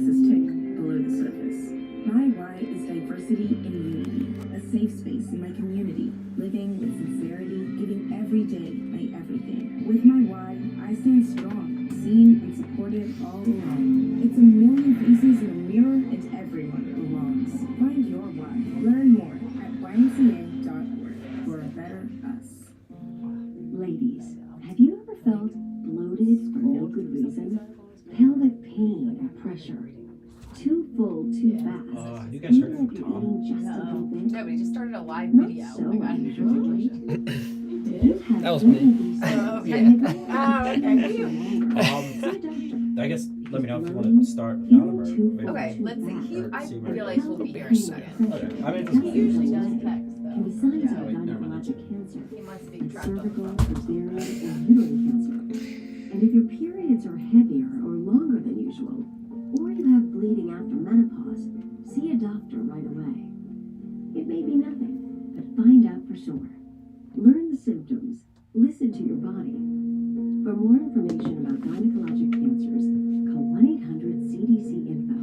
makes us tick below the surface. My why is diversity and unity, a safe space in my community, living with sincerity, giving every day my everything. With my why, I stand strong, seen and supported all along. It's a million faces in a mirror and everyone belongs. Find your why. Learn more at ymca.org for a better us. Ladies, have you ever felt bloated for no good reason? Pelvic pain or pressure? Too full, too fast? You guys heard Even from if you're Tom? eating just a little bit? No, but he just started a live Not video. so Oh my God. unusual, right? You have That was one me. of these Oh, okay. signs. Oh, okay. See a doctor. I guess let me know if you want to start with Adam or maybe Okay, let's see. I see where feel it like goes. he'll be here in a second. Okay. I mean, He usually does text, though. Can be signs Yeah, of wait, never mind. gynecologic cancer, He must be like trapped on the cervical, phone. ovarian, or uterine cancer. And if your periods are heavier or longer than usual, or you have bleeding after menopause, see a doctor right away. It may be nothing, but find out for sure. Learn the symptoms. Listen to your body. For more information about gynecologic cancers, call 1-800-CDC-INFO.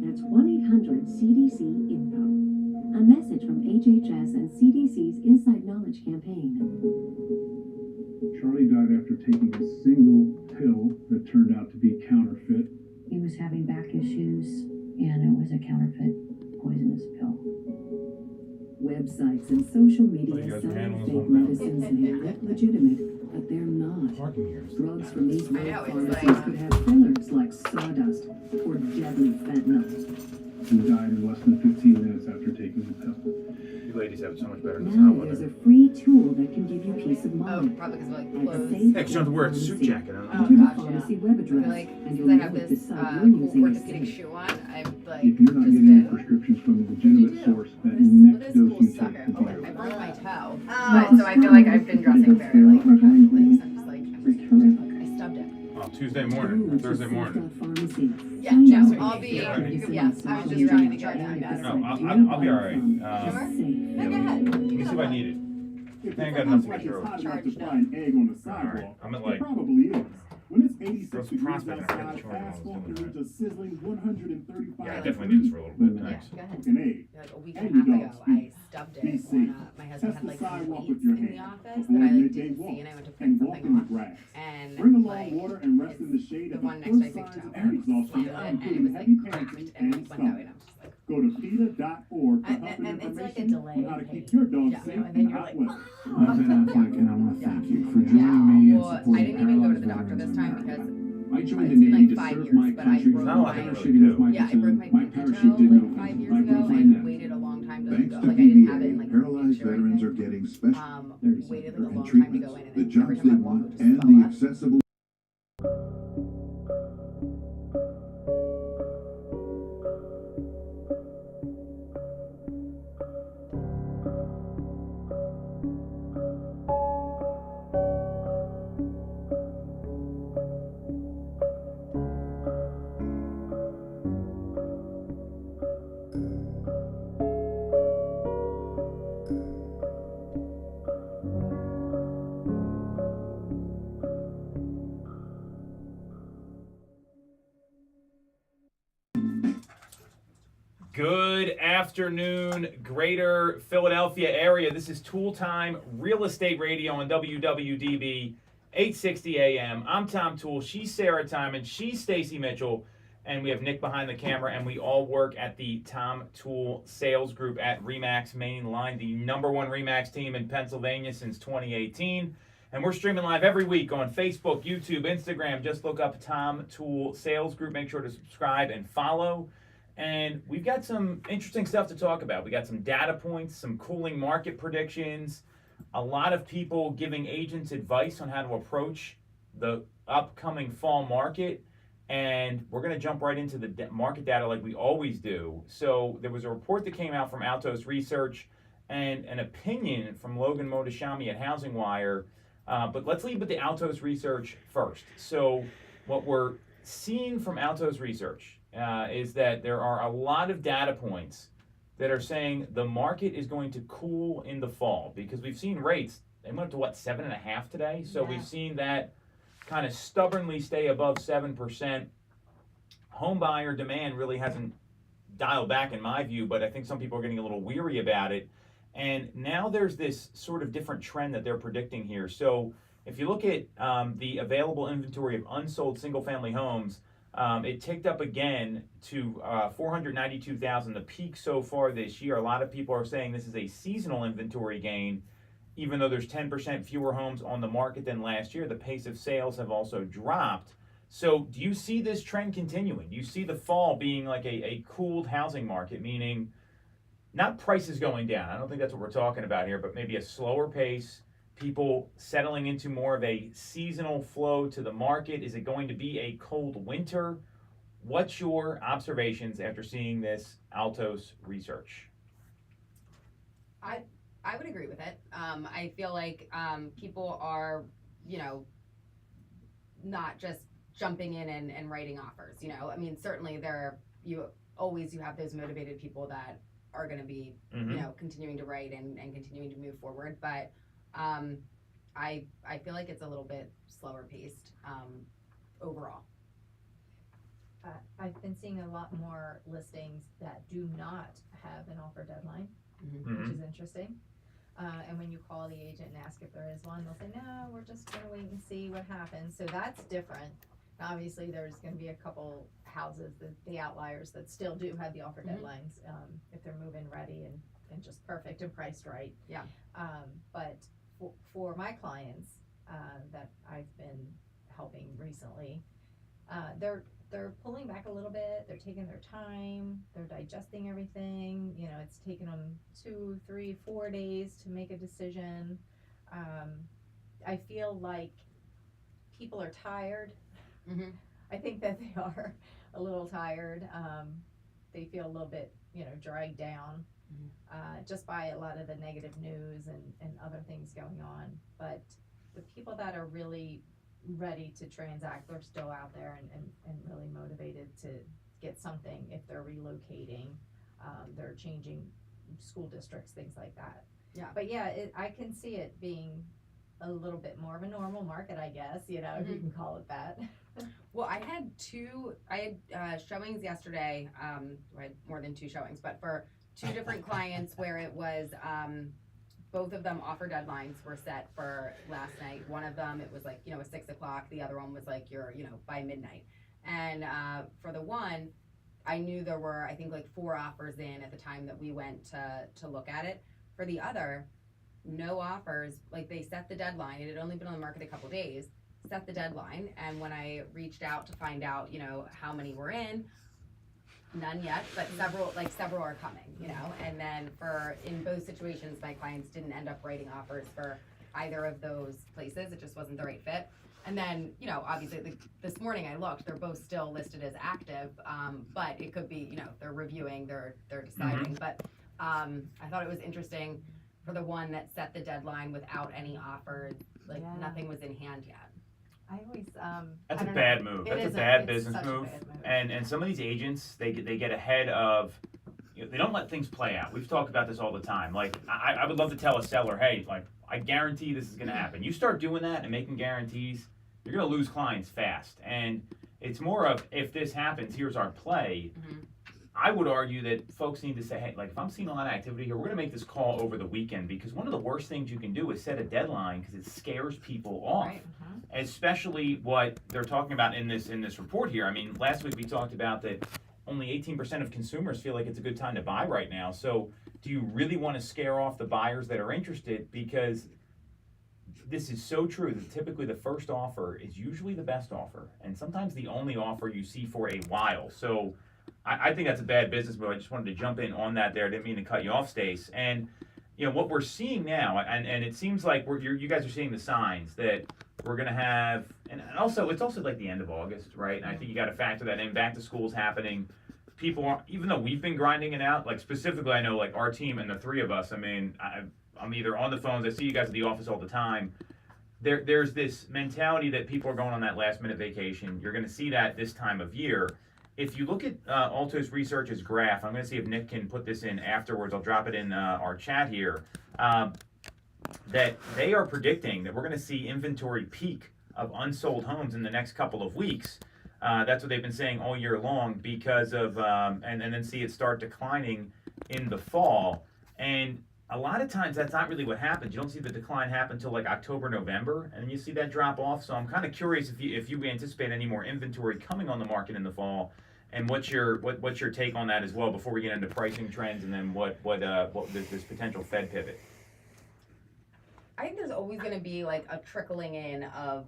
That's 1-800-CDC-INFO. A message from HHS and CDC's Inside Knowledge campaign. Charlie died after taking a single pill that turned out to be counterfeit. He was having back issues, and it was a counterfeit poisonous pill. Websites and social Well, you media guys sell are handling fake something else. medicines may look legitimate, but they're not. Parking here. Drugs from these I know, rogue it's pharmacies like- could have fillers like sawdust or deadly fentanyl. He died in less than 15 minutes after taking the pill. You ladies have it so much better than Now hot there's weather. a free tool that can give you peace of Oh, mind. probably because of like At clothes. Safe Heck, you don't have to wear a suit jacket. I don't know. Oh, Enter the gosh, pharmacy yeah. web I address, feel like and since you'll I know have if this the site cool you're using is orthopedic safe. shoe on, I've like If you're not just getting your been. prescriptions from a What legitimate do you do? source, that What next is dose cool you sucker? take could Oh, be I your broke my toe. Oh. But so I feel like I've been dressing very like casually because I'm just like I stubbed it. Oh, Tuesday morning or Thursday morning. Pharmacy. Yeah, Find no, out I'll if be. you can get Yes, some I was just solution trying to get and that if the better. No, site I'll you're be all right. buying Sure. is safe. Yeah, go ahead. Let me see if I need it. If I ain't the got sun nothing like to it's throw. hot enough to Charged fry up. an egg on the All right, sidewalk, I'm at it like probably is. When it's 86 Gross degrees prospect. I forgot outside, to charge when I was asphalt doing can reach that. a sizzling 135 Yeah, I definitely need this for a little bit. Yeah, Thanks. go ahead. Cook an egg. Like a week And and a half your ago, dog's I feet. stubbed Be it safe. when my husband Test had the like some sidewalk weights with your in the hand. office Avoid that I like midday didn't walks see, and I went to pick and walk something in the up, grass. and Bring along like water and rest in the shade the at the one next to first my big signs toe, of I air like slammed exhaustion, it, and it including was like heavy cracked, panting and and like went that way, stomach. and I was just like. Go to PETA.org for And- help and and it's like a information delay on how to in keep pain. your dog Yeah, safe and then in you're hot like, weather. I'm Ben Affleck, and I want to thank you for joining Yeah, me and well, I supporting didn't even go to the paralyzed doctor this veterans in time America. because I joined it's the been Navy like to 5 serve years, my but I country. broke Not a lot my. they really Parachuting with do. my Yeah, I platoon. broke my My pinky parachute toe did like no 5 good. years I ago. broke my Like neck. waited a long time to Thanks go. to Like I didn't have it in PBA, like paralyzed picture or veterans are anything. getting special Waited like a and long time to treatments, go in, and the then every jobs time they I walk, it want, would just and swell the up. accessible. Good afternoon, Greater Philadelphia area. This is Toole Time Real Estate Radio on WWDB 860 AM. I'm Tom Toole. She's Sarah Timon. She's Stacy Mitchell. And we have Nick behind the camera. And we all work at the Tom Toole Sales Group at RE/MAX Main Line, the #1 RE/MAX team in Pennsylvania since 2018. And we're streaming live every week on Facebook, YouTube, Instagram. Just look up Tom Toole Sales Group. Make sure to subscribe and follow. And we've got some interesting stuff to talk about. We got some data points, some cooling market predictions, a lot of people giving agents advice on how to approach the upcoming fall market. And we're going to jump right into the market data like we always do. So there was a report that came out from Altos Research and an opinion from Logan Mohtashami at Housing Wire. But let's lead with the Altos Research first. So what we're seeing from Altos Research is that there are a lot of data points that are saying the market is going to cool in the fall because we've seen rates, they went up to what, 7.5 today? So we've seen that kind of stubbornly stay above 7%. home buyer demand really hasn't dialed back in my view, but I think some people are getting a little weary about it. And now there's this sort of different trend that they're predicting here. So if you look at the available inventory of unsold single-family homes, it ticked up again to 492,000, the peak so far this year. A lot of people are saying this is a seasonal inventory gain. Even though there's 10% fewer homes on the market than last year, the pace of sales have also dropped. So do you see this trend continuing? Do you see the fall being like a cooled housing market, meaning not prices going down? I don't think that's what we're talking about here, but maybe a slower pace, people settling into more of a seasonal flow to the market. Is it going to be a cold winter? What's your observations after seeing this Altos research? I would agree with it. I feel like people are, not just jumping in and writing offers. I mean, certainly you have those motivated people that are going to be, continuing to write and continuing to move forward. But I feel like it's a little bit slower paced overall. I've been seeing a lot more listings that do not have an offer deadline, Mm-hmm. which is interesting. And when you call the agent and ask if there is one, they'll say, no, we're just going to wait and see what happens. So that's different. Obviously, there's going to be a couple houses, the outliers, that still do have the offer deadlines if they're move-in ready and just perfect and priced right. Yeah. But for my clients that I've been helping recently, they're pulling back a little bit. They're taking their time. They're digesting everything. It's taken them 2, 3, 4 days to make a decision. I feel like people are tired. Mm-hmm. I think that they are a little tired. They feel a little bit, dragged down just by a lot of the negative news and other things going on. But the people that are really ready to transact, they're still out there and really motivated to get something if they're relocating, they're changing school districts, things like that. Yeah. But yeah, I can see it being a little bit more of a normal market, I guess, if you can call it that. Well, I had showings yesterday. I had more than 2 showings, but for 2 different clients where it was both of them offer deadlines were set for last night. One of them, it was like, a 6 o'clock. The other one was like by midnight. And for the one, I knew there were, I think, like 4 offers in at the time that we went to look at it. For the other, no offers. Like, they set the deadline. It had only been on the market a couple days. Set the deadline, and when I reached out to find out, how many were in, none yet, but several are coming, and then in both situations, my clients didn't end up writing offers for either of those places. It just wasn't the right fit. And then, obviously this morning I looked, they're both still listed as active, but it could be, they're reviewing, they're deciding. But I thought it was interesting for the one that set the deadline without any offers, nothing was in hand yet. I always That's a bad move. That's a bad business move. And some of these agents, they get ahead of, they don't let things play out. We've talked about this all the time. Like, I would love to tell a seller, hey, like, I guarantee this is going to happen. You start doing that and making guarantees, you're going to lose clients fast. And it's more of, if this happens, here's our play. I would argue that folks need to say, hey, like, if I'm seeing a lot of activity here, we're going to make this call over the weekend, because one of the worst things you can do is set a deadline, because it scares people off. Right. Especially what they're talking about in this report here. I mean, last week we talked about that only 18% of consumers feel like it's a good time to buy right now. So do you really want to scare off the buyers that are interested? Because this is so true that typically the first offer is usually the best offer, and sometimes the only offer you see for a while. So I think that's a bad business move. I just wanted to jump in on that there. I didn't mean to cut you off, Stace. And what we're seeing now, and it seems like you guys are seeing the signs that we're going to have, and also it's also like the end of August, right? And I think you got to factor that in. Back to school's happening. People are, even though we've been grinding it out, like specifically I know like our team and the 3 of us, I mean, I'm either on the phones, I see you guys at the office all the time. There's this mentality that people are going on that last minute vacation. You're going to see that this time of year. If you look at Altos Research's graph, I'm going to see if Nick can put this in afterwards. I'll drop it in our chat here. That they are predicting that we're going to see inventory peak of unsold homes in the next couple of weeks. That's what they've been saying all year long because of, and then see it start declining in the fall. And a lot of times that's not really what happens. You don't see the decline happen until like October, November, and then you see that drop off. So I'm kind of curious if you anticipate any more inventory coming on the market in the fall, and what's your take on that as well before we get into pricing trends, and then what this potential Fed pivot. I think there's always going to be like a trickling in of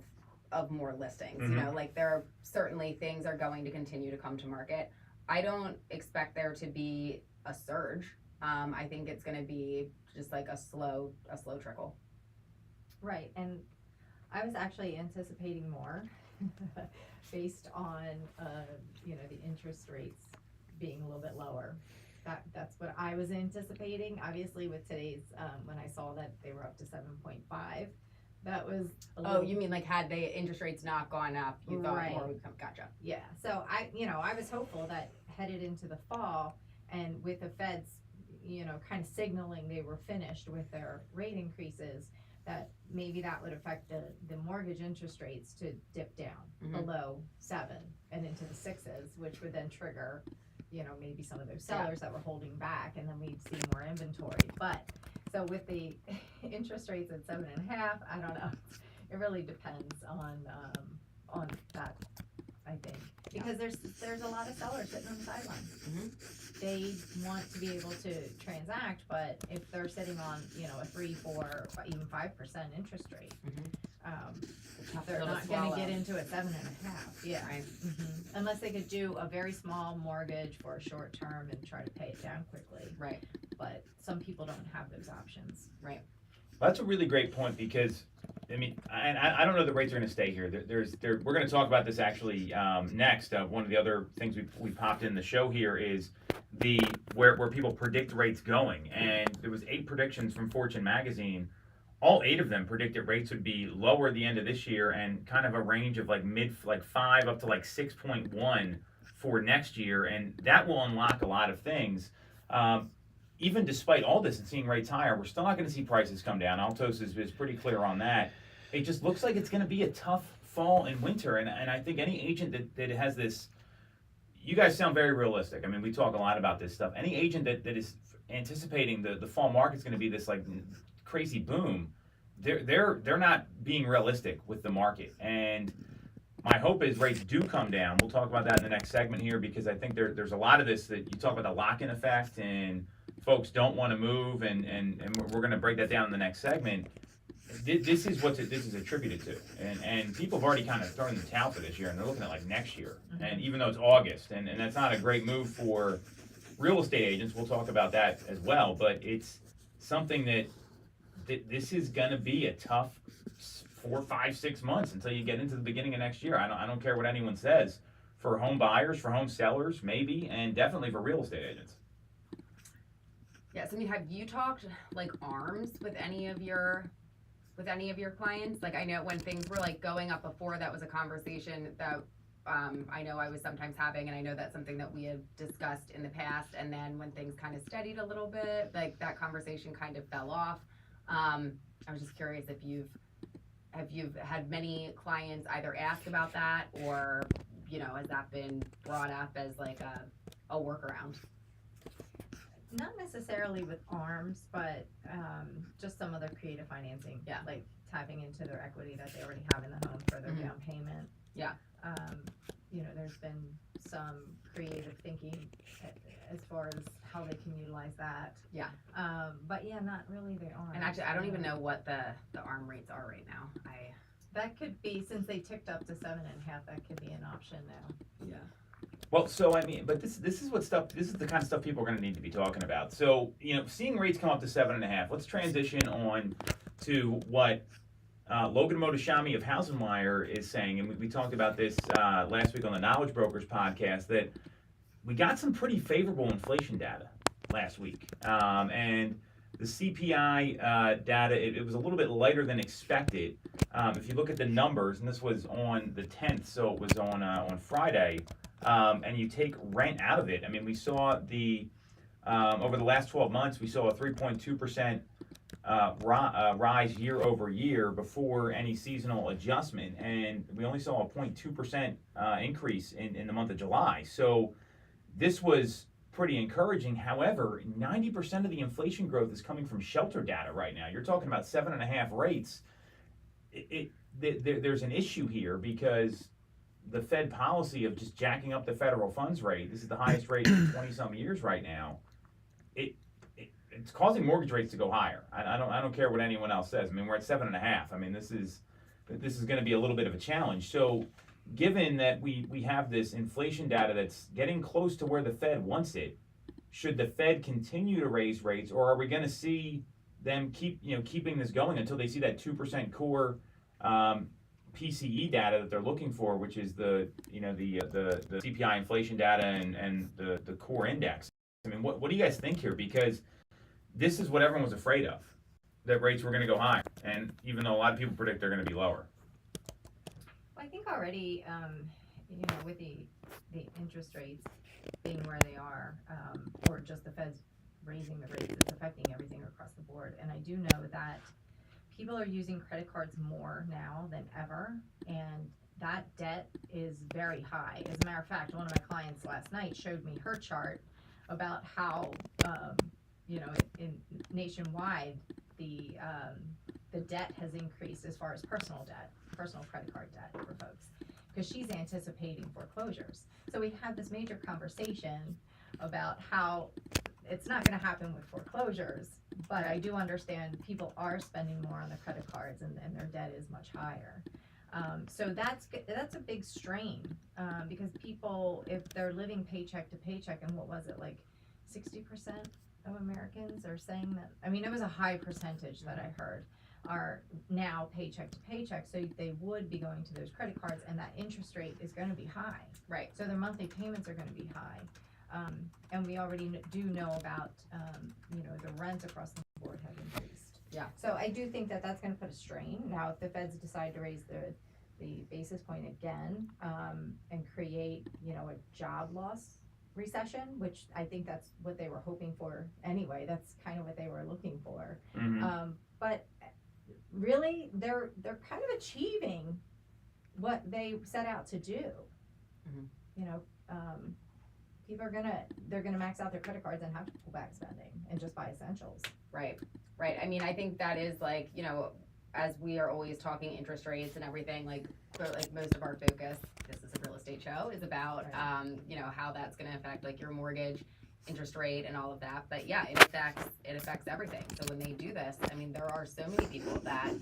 more listings. You know, like there are certainly things are going to continue to come to market. I don't expect there to be a surge. I think it's going to be just like a slow trickle. Right, and I was actually anticipating more based on you know, the interest rates being a little bit lower. That's what I was anticipating. Obviously, with today's when I saw that they were up to 7.5, that was a little. Oh, you mean like had the interest rates not gone up, you thought more would come? Gotcha. Yeah. So I was hopeful that headed into the fall, and with the Feds, you know, kind of signaling they were finished with their rate increases, that maybe that would affect the mortgage interest rates to dip down below 7 and into the 6s, which would then trigger, you know, maybe some of those sellers that were holding back, and then we'd see more inventory. But so with the interest rates at 7.5, I don't know. It really depends on that, I think, because there's a lot of sellers sitting on the sidelines. They want to be able to transact, but if they're sitting on, you know, a 3, 4, even 5% interest rate, they're not going to get into a 7.5. Yeah. Right. Unless they could do a very small mortgage for a short term and try to pay it down quickly. Right. But some people don't have those options. Right. That's a really great point because, I mean, I don't know the rates are going to stay here. We're going to talk about this actually next. One of the other things we popped in the show here is where people predict rates going, and there was 8 predictions from Fortune magazine. All 8 of them predicted rates would be lower at the end of this year, and kind of a range of like 5 up to like 6.1 for next year, and that will unlock a lot of things. Even despite all this and seeing rates higher, we're still not going to see prices come down. Altos is pretty clear on that. It just looks like it's going to be a tough fall and winter, and I think any agent that has this, you guys sound very realistic. I mean, we talk a lot about this stuff. Any agent that is anticipating the fall market's going to be this like crazy boom, they're not being realistic with the market. And my hope is rates do come down. We'll talk about that in the next segment here, because I think there's a lot of this that you talk about the lock-in effect, and folks don't want to move, and we're going to break that down in the next segment. This is what this is attributed to, and people have already kind of thrown the towel for this year, and they're looking at like next year, and even though it's August, and that's not a great move for real estate agents. We'll talk about that as well, but it's something that this is going to be a tough 4, 5, 6 months until you get into the beginning of next year. I don't care what anyone says, for home buyers, for home sellers, maybe, and definitely for real estate agents. Yes, I mean, have you talked like ARMs with any of your clients? Like, I know when things were like going up before, that was a conversation that I know I was sometimes having, and I know that's something that we have discussed in the past. And then when things kind of steadied a little bit, like that conversation kind of fell off. I was just curious if you've had many clients either ask about that, or, you know, has that been brought up as like a workaround? Not necessarily with ARMs, but just some other creative financing. Yeah. Like tapping into their equity that they already have in the home for their down payment. Yeah. You know, there's been some creative thinking as far as how they can utilize that. Yeah. But yeah, not really the ARMs. And actually, I don't even know what the ARM rates are right now. That could be, since they ticked up to 7.5, that could be an option now. Yeah. Well, so I mean, but this is the kind of stuff people are going to need to be talking about. So, you know, seeing rates come up to 7.5. Let's transition on to what Logan Motoshami of Housing Wire is saying, and we talked about this last week on the Knowledge Brokers podcast, that we got some pretty favorable inflation data last week, and the CPI data, it was a little bit lighter than expected. If you look at the numbers, and this was on the 10th, so it was on Friday. And you take rent out of it. I mean, we saw over the last 12 months, we saw a 3.2% rise year over year before any seasonal adjustment, and we only saw a 0.2% increase in the month of July. So this was pretty encouraging. However, 90% of the inflation growth is coming from shelter data right now. You're talking about 7.5 rates. There's an issue here because the Fed policy of just jacking up the federal funds rate, this is the highest rate in 20-some years right now, it's causing mortgage rates to go higher. I don't care what anyone else says. I mean, we're at 7.5. I mean, this is going to be a little bit of a challenge. So given that we have this inflation data that's getting close to where the Fed wants it, should the Fed continue to raise rates, or are we going to see them keeping this going until they see that 2% core PCE data that they're looking for, which is the CPI inflation data and the core index? I mean, what do you guys think here? Because this is what everyone was afraid of, that rates were going to go higher, and even though a lot of people predict they're going to be lower. I think already, with the interest rates being where they are, or just the Fed's raising the rates, it's affecting everything across the board. And I do know that people are using credit cards more now than ever, and that debt is very high. As a matter of fact, one of my clients last night showed me her chart about how, in nationwide, the debt has increased as far as personal credit card debt for folks, because she's anticipating foreclosures. So we had this major conversation about how it's not going to happen with foreclosures, but I do understand people are spending more on the credit cards, and their debt is much higher. So that's a big strain, because people, if they're living paycheck to paycheck, and what was it, like 60% of Americans are saying that, I mean, it was a high percentage that I heard are now paycheck to paycheck, so they would be going to those credit cards, and that interest rate is going to be high. Right. So their monthly payments are going to be high. And we already do know about, the rents across the board have increased. Yeah. So I do think that that's going to put a strain. Now, if the Feds decide to raise the basis point again, and create, a job loss recession, which I think that's what they were hoping for anyway. That's kind of what they were looking for. Mm-hmm. But really, they're kind of achieving what they set out to do. Mm-hmm. People they're gonna max out their credit cards and have to pull back spending and just buy essentials. Right. I mean, I think that is as we are always talking interest rates and everything, like most of our focus, this is a real estate show, is about, how that's going to affect like your mortgage interest rate and all of that. But yeah, it affects everything. So when they do this, I mean, there are so many people that,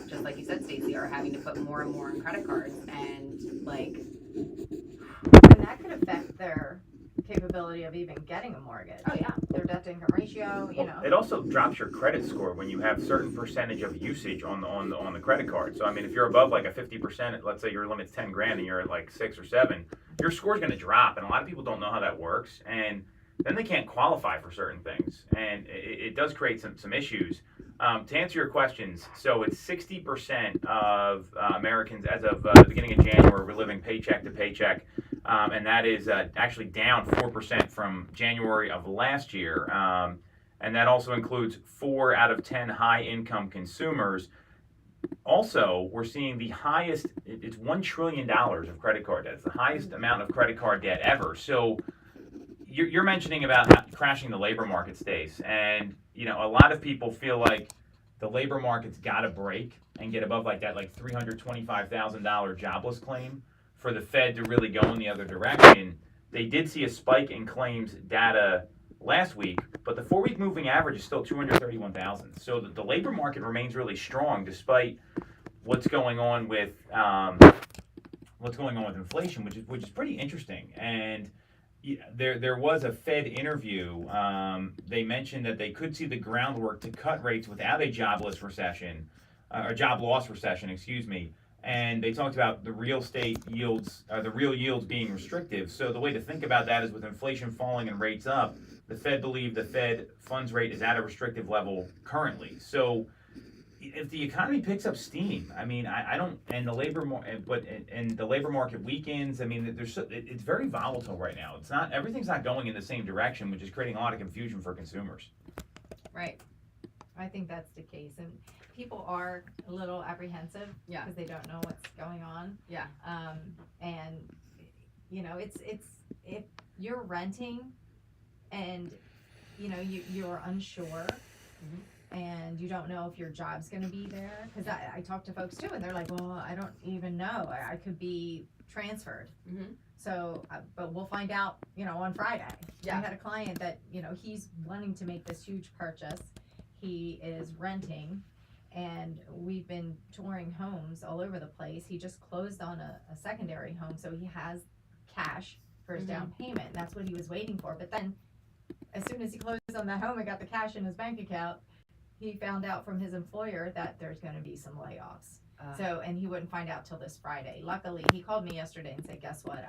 just like you said, Stacey, are having to put more and more on credit cards, and and that could affect their capability of even getting a mortgage. Oh yeah, their debt to income ratio. It also drops your credit score when you have certain percentage of usage on the credit card. So I mean, if you're above like a 50%, let's say your limit's 10 grand and you're at like 6 or 7, your score's going to drop, and a lot of people don't know how that works, and then they can't qualify for certain things, and it does create some issues. To answer your questions, so it's 60% of Americans as of the beginning of January were living paycheck to paycheck, and that is actually down 4% from January of last year, and that also includes 4 out of 10 high-income consumers. Also, we're seeing the highest, it's $1 trillion of credit card debt. It's the highest amount of credit card debt ever. So you're mentioning about crashing the labor market, Stace, and a lot of people feel like the labor market's got to break and get above like that, like $325,000 jobless claim for the Fed to really go in the other direction. They did see a spike in claims data last week, but the 4-week moving average is still 231,000. So the labor market remains really strong despite what's going on with inflation, which is pretty interesting. And there was a Fed interview. They mentioned that they could see the groundwork to cut rates without a jobless recession, or job loss recession, excuse me. And they talked about the real estate yields, the real yields being restrictive. So the way to think about that is with inflation falling and rates up, the Fed believe the Fed funds rate is at a restrictive level currently. So if the economy picks up steam, I mean, I don't, and the labor market weakens. I mean, it's very volatile right now. Everything's not going in the same direction, which is creating a lot of confusion for consumers. Right. I think that's the case, and people are a little apprehensive Yeah. because they don't know what's going on. Yeah. And you know, it's if you're renting and you know you're unsure. And you don't know if your job's going to be there, because I talk to folks too, and they're like, well, I don't even know, I could be transferred. So but we'll find out, you know, on Friday. I had a client that, you know, he's wanting to make this huge purchase. He is renting, and we've been touring homes all over the place. He just closed on a secondary home, so he has cash for his down payment, and that's what he was waiting for. But then as soon as he closed on that home and got the cash in his bank account, he found out from his employer that there's going to be some layoffs. So, and he wouldn't find out till this Friday. Luckily, he called me yesterday and said, guess what?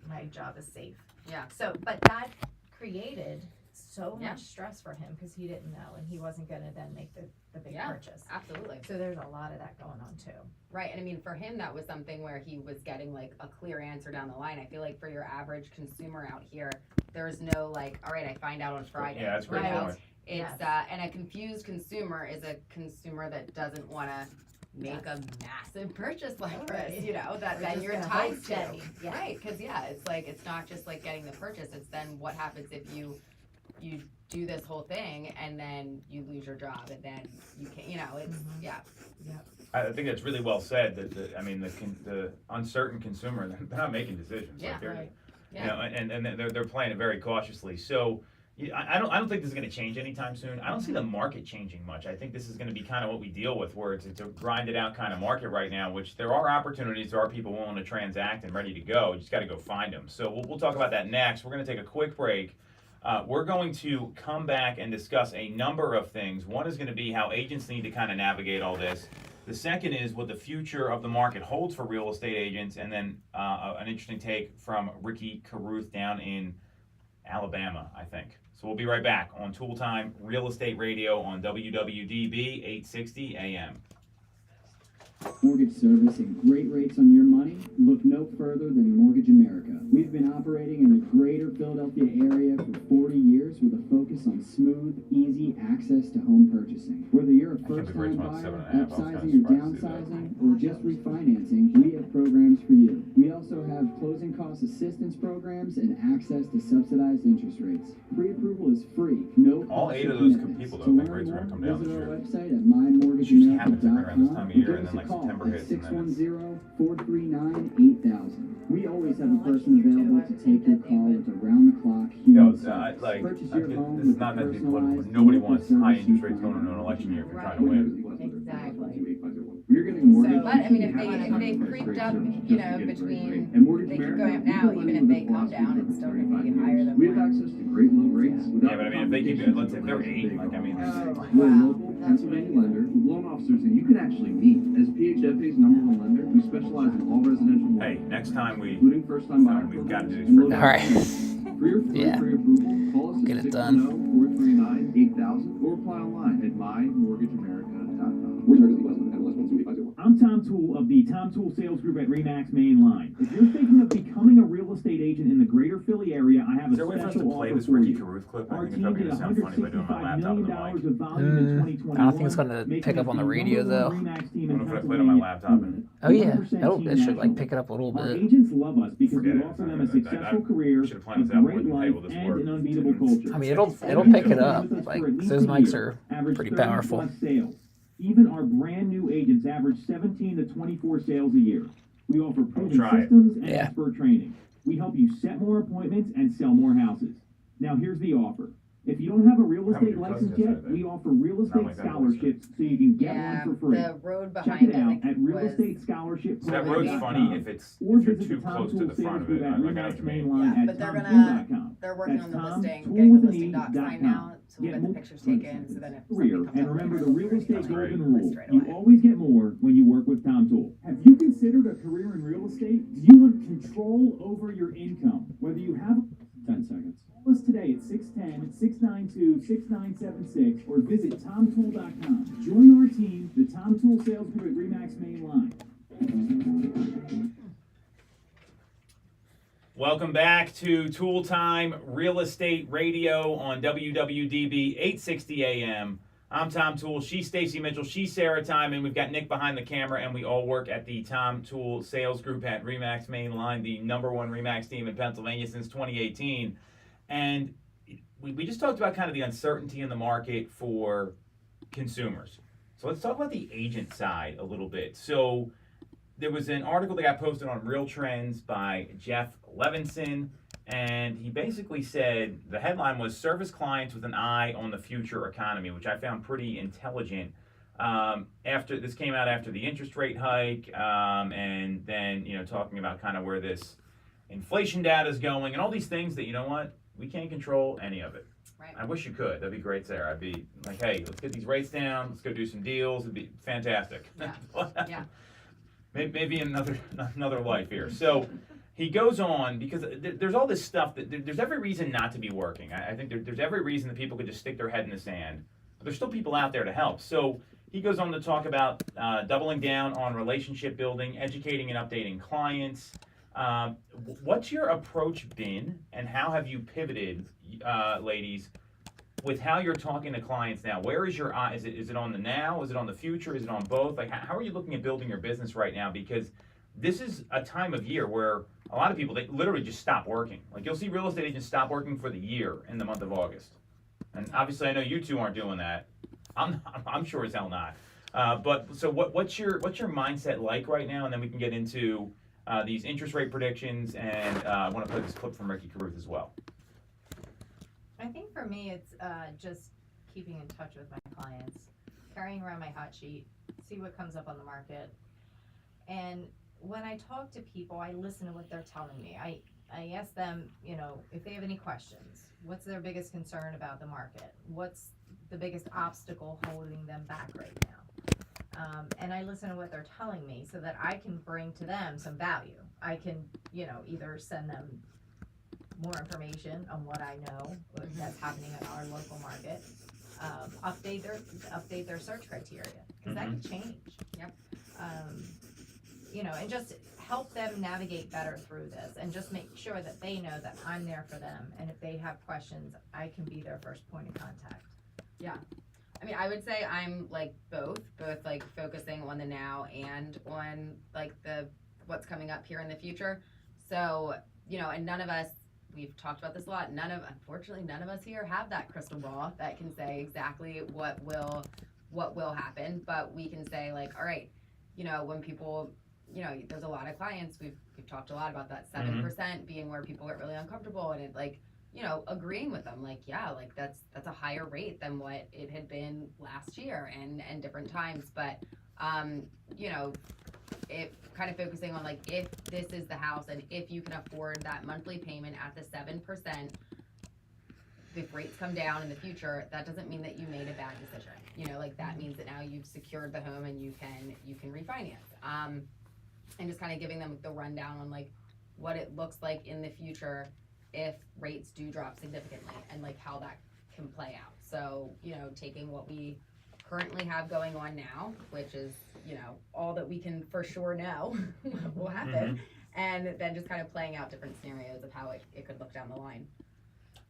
My job is safe. Yeah. So, but that created so much stress for him because he didn't know, and he wasn't going to then make the big purchase. Absolutely. So there's a lot of that going on too. Right. And I mean, for him, that was something where he was getting like a clear answer down the line. I feel like for your average consumer out here, there's no like, all right, I find out on Friday. Yeah, that's a great point. It's and a confused consumer is a consumer that doesn't want to make a massive purchase like this, you know, that then you're tied to. Right, because it's like, it's not just like getting the purchase, it's then what happens if you do this whole thing and then you lose your job and then you can't, you know, it's I think that's really well said. That the uncertain consumer, they're not making decisions. Yeah, like they're, right. You know, and they're playing it very cautiously. So I don't think this is going to change anytime soon. I don't see the market changing much. I think this is going to be kind of what we deal with, where it's a grind it out kind of market right now. Which there are opportunities, there are people willing to transact and ready to go. You just got to go find them. So we'll talk about that next. We're going to take a quick break. We're going to come back and discuss a number of things. One is going to be how agents need to kind of navigate all this. The second is what the future of the market holds for real estate agents, and then an interesting take from Ricky Caruth down in Alabama, I think. So we'll be right back on Toole Time Real Estate Radio on WWDB 860 AM. Mortgage service and great rates on your money? Look no further than Mortgage America. We've been operating in the greater Philadelphia area for 40 years with a focus on smooth, easy access to home purchasing. Whether you're a first-time buyer, upsizing or downsizing, or just refinancing, we have programs for you. We also have closing cost assistance programs and access to subsidized interest rates. Pre-approval is free. No all cost 8 or of those commitments. people, To though, think learn rates are more, going to come down this visit our year. website at It usually happens around this time of year, and then like call September at hits, and then it's 610-439-8000. We always have a person available to take your call with around-the-clock human service. Purchase your home this is with not meant to be personalized political. Nobody local wants service high you interest rates find. going into an election year if you're trying to win. Exactly. When you're getting a mortgage, But I mean, if you they can't creeped find up, great you service know, just to get a great rate. between, And Mortgage they keep America, going up we now, provide even if you they with come philosophy down, for it's still gonna 35 be years. higher than We have what. access to great low rates without Yeah, but I mean, if they keep it, let's say they're 8, like I mean, We're a local Pennsylvania lender with loan officers that you can actually meet. As PHFA's #1 lender, we specialize in all residential loans. Hey, next time including first-time buyer we've got to do this and for loan all right. For your free pre-approval, call us Get at it done. 610-439-8000 or apply online at mymortgageamerica.com. We're targeting West End, MLS 12850. I'm Tom Toole of the Tom Toole Sales Group at RE/MAX Main Line. If you're thinking of becoming a real estate agent in the greater Philly area, I have Is a there a way for us to special play offer this for Ricky you. Caruth clip? Our I think it's team probably did going to sound funny by doing my $165 laptop on million the mic. of volume in 2021. I don't think it's going to pick up on the radio though. I'm going to put it on my laptop. Oh yeah, it should like pick it up a little Our bit. agents love us because we Forget it. offer them a successful career, a should have planned this out more great than, hey, life, will this and work? an unbeatable culture. I mean, it'll Agents pick it have been up. with us Like for at least those a mics year, are average pretty 30 powerful. plus sales. Even our brand new agents average 17 to 24 sales a year. We offer proven try it. systems and Yeah. expert training. We help you set more appointments and sell more houses. Now here's the offer. If you don't have a real How many estate license cousins yet, are there? we offer real estate like that scholarships so you can get Yeah, one for free. the road Check behind it it, I out think, at Real was- Estate Scholarship. So that road's funny if it's or if you're visit too the Tom close to Toole the front Sales of Group it. at Like I know RE/MAX what you Main mean. Line Yeah, at but they're tomtoole.com. They're working That's on the Tom, listing, Toole getting the with an listing E docs dot signed com. out, so we'll Get get the more pictures taken, so then if career. something comes And up remember later, the real we estate can golden list rule. right You away. always get more when you work with Tom Toole. Have you considered a career in real estate? Do you want control over your income? Whether you have 10 seconds. call us today at 610-692-6976 or visit TomToole.com. Join our team, the Tom Toole Sales Group at RE/MAX Main Line. Welcome back to Toole Time Real Estate Radio on WWDB 860 AM. I'm Tom Toole. She's Stacy Mitchell. She's Sarah Time. And we've got Nick behind the camera. And we all work at the Tom Toole Sales Group at RE/MAX Mainline, the #1 RE/MAX team in Pennsylvania since 2018. And we just talked about kind of the uncertainty in the market for consumers. So let's talk about the agent side a little bit. So there was an article that got posted on Real Trends by Jeff Levinson, and he basically said the headline was "Service Clients with an Eye on the Future Economy," which I found pretty intelligent. After this came out after the interest rate hike, and then talking about kind of where this inflation data is going, and all these things that we can't control any of it. Right. I wish you could. That'd be great, Sarah. I'd be like, hey, let's get these rates down. Let's go do some deals. It'd be fantastic. Yeah. Yeah. Maybe another life here. So he goes on because there's all this stuff that there's every reason not to be working. I think there's every reason that people could just stick their head in the sand. But there's still people out there to help. So he goes on to talk about doubling down on relationship building, educating and updating clients. What's your approach been, and how have you pivoted, ladies, with how you're talking to clients now? Where is your eye? Is it on the now? Is it on the future? Is it on both? Like, how are you looking at building your business right now? Because this is a time of year where a lot of people, they literally just stop working. Like, you'll see real estate agents stop working for the year in the month of August. And obviously, I know you two aren't doing that. I'm sure as hell not. But so what's your mindset like right now? And then we can get into these interest rate predictions, and I want to play this clip from Ricky Caruth as well. I think for me, it's just keeping in touch with my clients, carrying around my hot sheet, see what comes up on the market. And when I talk to people, I listen to what they're telling me. I ask them, if they have any questions. What's their biggest concern about the market? What's the biggest obstacle holding them back right now? And I listen to what they're telling me so that I can bring to them some value. I can, either send them more information on what I know that's happening in our local market, update their search criteria, because that could change. Yep. And just help them navigate better through this, and just make sure that they know that I'm there for them, and if they have questions, I can be their first point of contact. Yeah. I mean, I would say I'm like both like focusing on the now and on like what's coming up here in the future. So, and none of us, we've talked about this a lot, unfortunately, none of us here have that crystal ball that can say exactly what will happen, but we can say like, all right, when people, there's a lot of clients, we've talked a lot about that 7% being where people get really uncomfortable, and it like, agreeing with them, like, yeah, like that's a higher rate than what it had been last year and different times. But, it kind of focusing on like, if this is the house and if you can afford that monthly payment at the 7%, if rates come down in the future, that doesn't mean that you made a bad decision. Like that means that now you've secured the home and you can refinance. And just kind of giving them the rundown on like what it looks like in the future if rates do drop significantly, and like how that can play out. So, taking what we currently have going on now, which is, all that we can for sure know will happen, and then just kind of playing out different scenarios of how it could look down the line.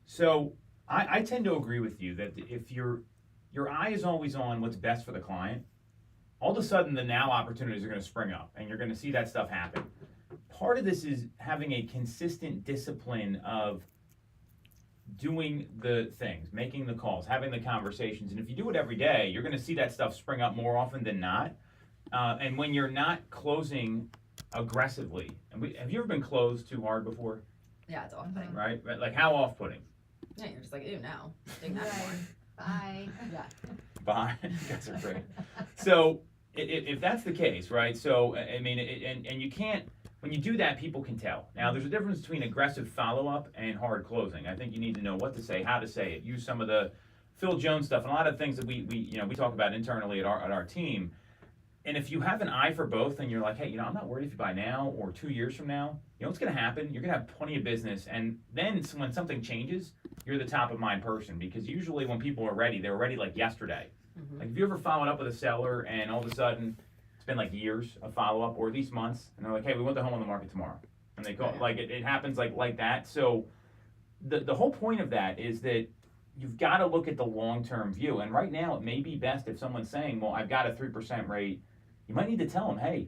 So I tend to agree with you that if your eye is always on what's best for the client, all of a sudden the now opportunities are going to spring up, and you're going to see that stuff happen. Part of this is having a consistent discipline of doing the things, making the calls, having the conversations. And if you do it every day, you're going to see that stuff spring up more often than not. And when you're not closing aggressively, have you ever been closed too hard before? Yeah, it's off-putting. Right? Like, how off-putting? Yeah, you're just like, ew, no. Take that more. Bye. Yeah. Bye. You guys are great. So if that's the case, right? So, I mean, and you can't, when you do that, people can tell. Now, there's a difference between aggressive follow-up and hard closing. I think you need to know what to say, how to say it, use some of the Phil Jones stuff, and a lot of things that we talk about internally at our team. And if you have an eye for both, and you're like, hey, I'm not worried if you buy now or 2 years from now, what's going to happen? You're going to have plenty of business. And then when something changes, you're the top of mind person, because usually when people are ready, they're ready like yesterday. Like, if you ever followed up with a seller and all of a sudden it's been like years of follow-up, or at least months, and they're like, hey, we want the home on the market tomorrow. And they go, like, it happens like that. So the whole point of that is that you've got to look at the long-term view. And right now, it may be best if someone's saying, well, I've got a 3% rate, you might need to tell them, hey,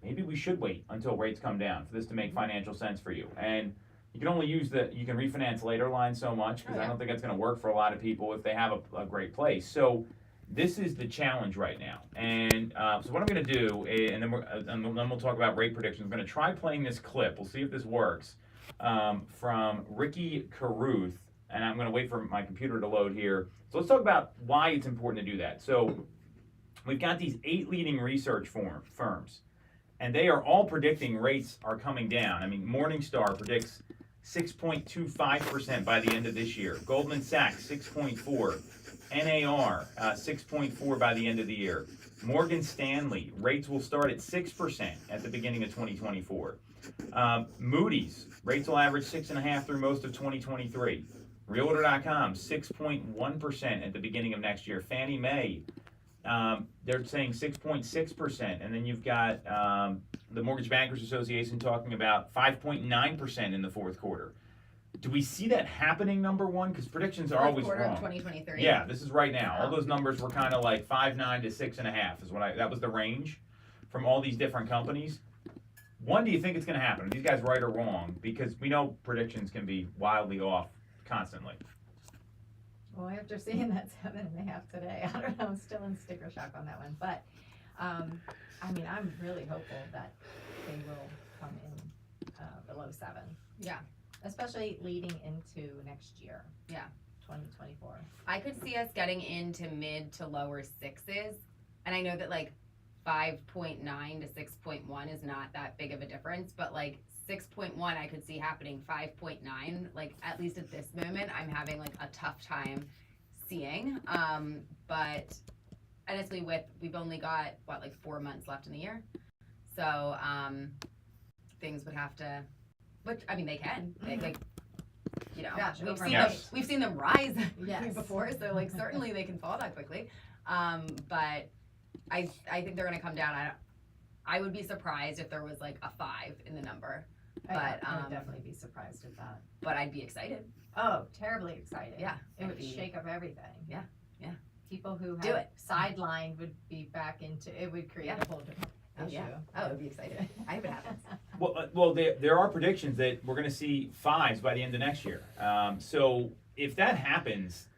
maybe we should wait until rates come down for this to make financial sense for you. And you can only use you can refinance later line so much, because I don't think that's going to work for a lot of people if they have a great place. So this is the challenge right now. And so what I'm going to do, and then we'll talk about rate predictions. I'm going to try playing this clip. We'll see if this works, from Ricky Caruth. And I'm going to wait for my computer to load here. So let's talk about why it's important to do that. So we've got these 8 leading research firms, and they are all predicting rates are coming down. I mean, Morningstar predicts 6.25% by the end of this year. Goldman Sachs, 6.4%. NAR, 6.4% by the end of the year. Morgan Stanley, rates will start at 6% at the beginning of 2024. Moody's, rates will average 6.5% through most of 2023. Realtor.com, 6.1% at the beginning of next year. Fannie Mae, they're saying 6.6%. And then you've got the Mortgage Bankers Association talking about 5.9% in the fourth quarter. Do we see that happening, number one? Because predictions are always quarter wrong. Of 2023. Yeah, this is right now. All those numbers were kind of like 5.9 to 6.5 is that was the range from all these different companies. One, do you think it's going to happen? Are these guys right or wrong? Because we know predictions can be wildly off constantly. Well, after seeing that 7.5 today, I don't know, I'm still in sticker shock on that one. But, I mean, I'm really hopeful that they will come in below 7. Yeah. Especially leading into next year. Yeah. 2024. I could see us getting into mid to lower 6s. And I know that like 5.9 to 6.1 is not that big of a difference, but like 6.1 I could see happening. 5.9, like at least at this moment, I'm having like a tough time seeing. But honestly, we've only got like 4 months left in the year. So things would have to, but I mean they can. Like, you know, we've seen them rise before, so like certainly they can fall that quickly. But I think they're going to come down. I would be surprised if there was like a 5 in the number. But I would definitely be surprised at that. But I'd be excited. Oh, terribly excited. Yeah, it would shake up everything. Yeah, yeah. People who have sidelined would be back into it. Would create a whole different issue. Yeah. Oh, it would be excited. I hope it happens. Well, there are predictions that we're going to see 5s by the end of next year. So if that happens,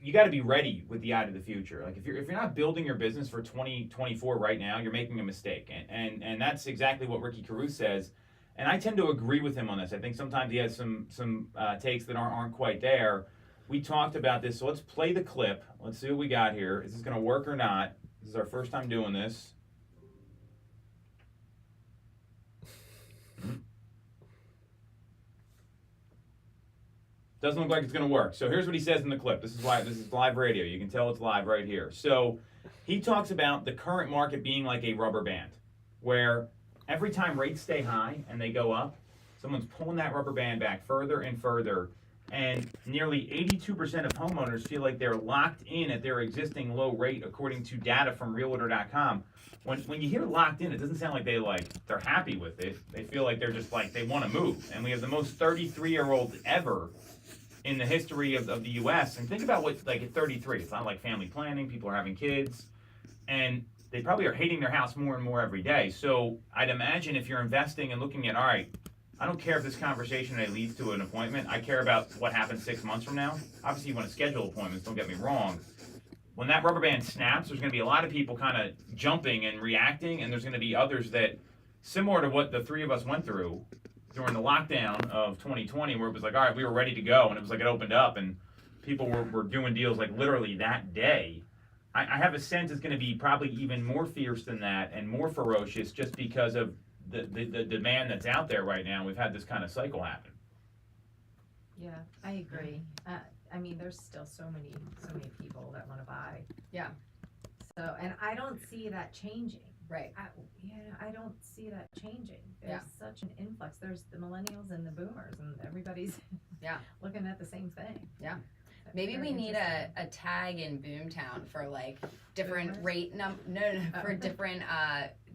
you got to be ready with the eye to the future. Like if you're not building your business for 2024 right now, you're making a mistake. And that's exactly what Ricky Caruth says. And I tend to agree with him on this. I think sometimes he has some takes that aren't quite there. We talked about this, so let's play the clip. Let's see what we got here. Is this going to work or not? This is our first time doing this. Doesn't look like it's going to work. So here's what he says in the clip. This is live radio. You can tell it's live right here. So he talks about the current market being like a rubber band, where every time rates stay high and they go up, someone's pulling that rubber band back further and further. And nearly 82% of homeowners feel like they're locked in at their existing low rate, according to data from Realtor.com. When you hear locked in, it doesn't sound like they're happy with it. They feel like they're just like they want to move. And we have the most 33-year-olds ever in the history of the U.S. And think about what, like at 33, it's not like family planning. People are having kids. And they probably are hating their house more and more every day. So I'd imagine if you're investing and looking at, all right, I don't care if this conversation today leads to an appointment. I care about what happens 6 months from now. Obviously, you want to schedule appointments, don't get me wrong. When that rubber band snaps, there's going to be a lot of people kind of jumping and reacting, and there's going to be others that, similar to what the three of us went through during the lockdown of 2020, where it was like, all right, we were ready to go, and it was like it opened up, and people were doing deals like literally that day. I have a sense it's going to be probably even more fierce than that and more ferocious just because of the demand that's out there right now. We've had this kind of cycle happen. Yeah, I agree. I mean, there's still so many people that want to buy. Yeah. So, and I don't see that changing. Right. I don't see that changing. There's such an influx. There's the millennials and the boomers, and everybody's looking at the same thing. Yeah. Maybe we need a tag in Boomtown for like different rate for different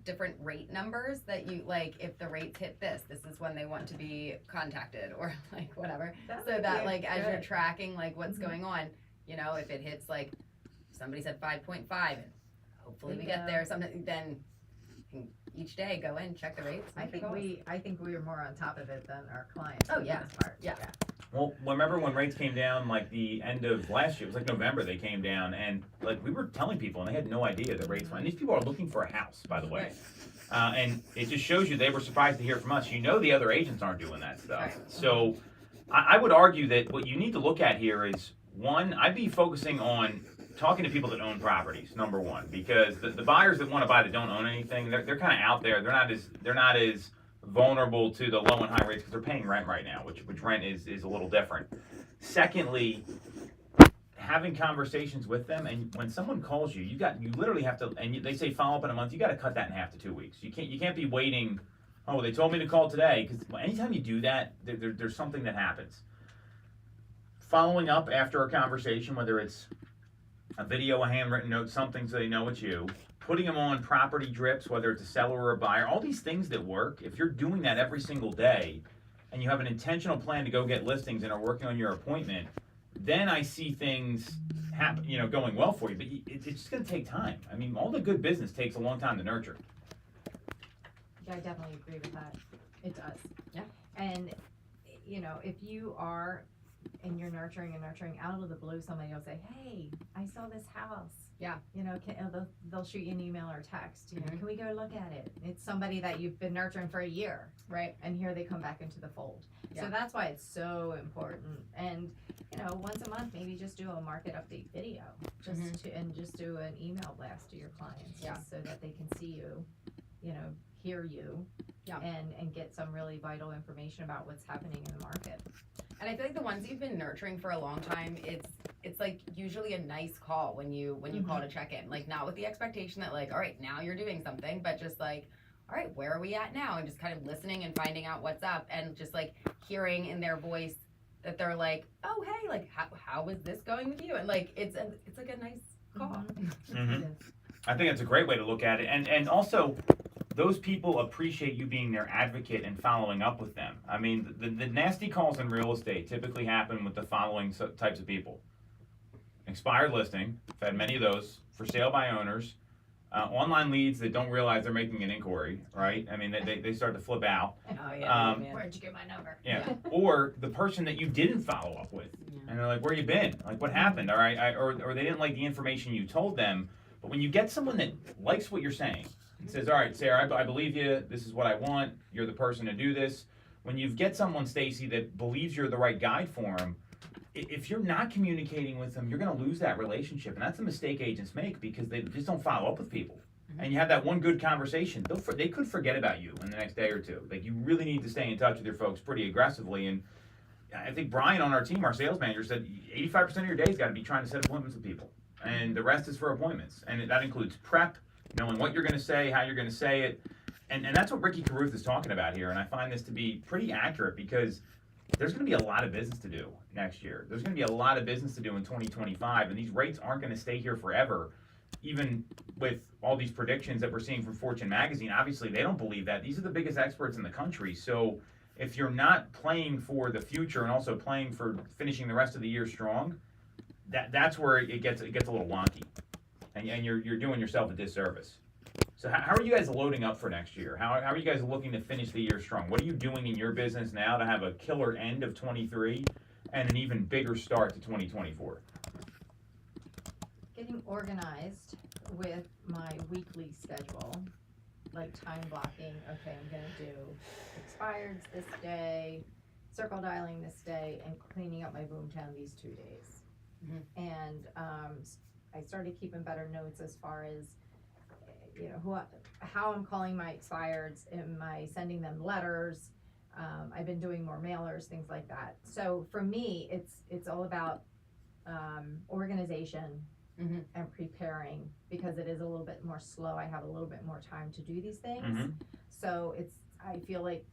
different rate numbers that you like. If the rates hit this is when they want to be contacted, or like whatever. So that like as you're tracking like what's going on, you know, if it hits like somebody said 5.5, and hopefully we get there. Something then each day go in, check the rates. I think we were more on top of it than our clients. Oh yeah, part. Yeah. Well, remember when rates came down like the end of last year? It was like November they came down, and like we were telling people, and they had no idea the rates went. And these people are looking for a house, by the way. And it just shows you they were surprised to hear from us. You know the other agents aren't doing that stuff. Right. So I would argue that what you need to look at here is, one, I'd be focusing on talking to people that own properties, number one, because the buyers that want to buy that don't own anything, they're kind of out there. They're not as vulnerable to the low and high rates because they're paying rent right now, which rent is a little different. Secondly, having conversations with them, and when someone calls you, you literally have to, and they say follow up in a month, you got to cut that in half to 2 weeks. You can't be waiting. Oh, they told me to call today, because anytime you do that, there's something that happens. Following up after a conversation, whether it's a video, a handwritten note, something so they know it's you. Putting them on property drips, whether it's a seller or a buyer, all these things that work. If you're doing that every single day, and you have an intentional plan to go get listings and are working on your appointment, then I see things happen, going well for you. But it's just going to take time. I mean, all the good business takes a long time to nurture. Yeah, I definitely agree with that. It does. Yeah. And if you are and you're nurturing out of the blue, somebody will say, hey, I saw this house. Yeah. They'll shoot you an email or text, Mm-hmm. Can we go look at it? It's somebody that you've been nurturing for a year. Right. And here they come back into the fold. Yeah. So that's why it's so important. And, once a month, maybe just do a market update video and just do an email blast to your clients just so that they can see you, hear you, and get some really vital information about what's happening in the market. And I feel like the ones you've been nurturing for a long time, it's like usually a nice call when you call to check in. Like, not with the expectation that like, all right, now you're doing something, but just like, all right, where are we at now? And just kind of listening and finding out what's up, and just like hearing in their voice that they're like, oh hey, like how is this going with you? And like it's like a nice call. Mm-hmm. I think that's a great way to look at it, and also those people appreciate you being their advocate and following up with them. I mean, the nasty calls in real estate typically happen with the following types of people: expired listing, I've had many of those, for sale by owners, online leads that don't realize they're making an inquiry, right? I mean, they start to flip out. Oh yeah. Where'd you get my number? Yeah. Or the person that you didn't follow up with, and they're like, "Where you been? Like, what happened?" All right, or they didn't like the information you told them. But when you get someone that likes what you're saying, and says, "All right, Sarah, I believe you. This is what I want. You're the person to do this." When you get someone, Stacy, that believes you're the right guide for them, if you're not communicating with them, you're going to lose that relationship, and that's a mistake agents make because they just don't follow up with people. And you have that one good conversation, they could forget about you in the next day or two. Like, you really need to stay in touch with your folks pretty aggressively. And I think Brian on our team, our sales manager, said 85% of your day's got to be trying to set appointments with people, and the rest is for appointments. And that includes prep, knowing what you're going to say, how you're going to say it, and that's what Ricky Caruth is talking about here. And I find this to be pretty accurate because there's going to be a lot of business to do next year. There's going to be a lot of business to do in 2025, and these rates aren't going to stay here forever. Even with all these predictions that we're seeing from Fortune magazine, obviously they don't believe that. These are the biggest experts in the country. So if you're not playing for the future and also playing for finishing the rest of the year strong, that's where it gets a little wonky, and you're doing yourself a disservice. So how are you guys loading up for next year? How are you guys looking to finish the year strong? What are you doing in your business now to have a killer end of 23 and an even bigger start to 2024? Getting organized with my weekly schedule, like time blocking. Okay, I'm gonna do expireds this day, circle dialing this day, and cleaning up my boomtown these 2 days. Mm-hmm. And I started keeping better notes as far as how I'm calling my expireds. Am I sending them letters? I've been doing more mailers, things like that. So for me, it's all about organization. Mm-hmm. And preparing, because it is a little bit more slow. I have a little bit more time to do these things. Mm-hmm. So I feel like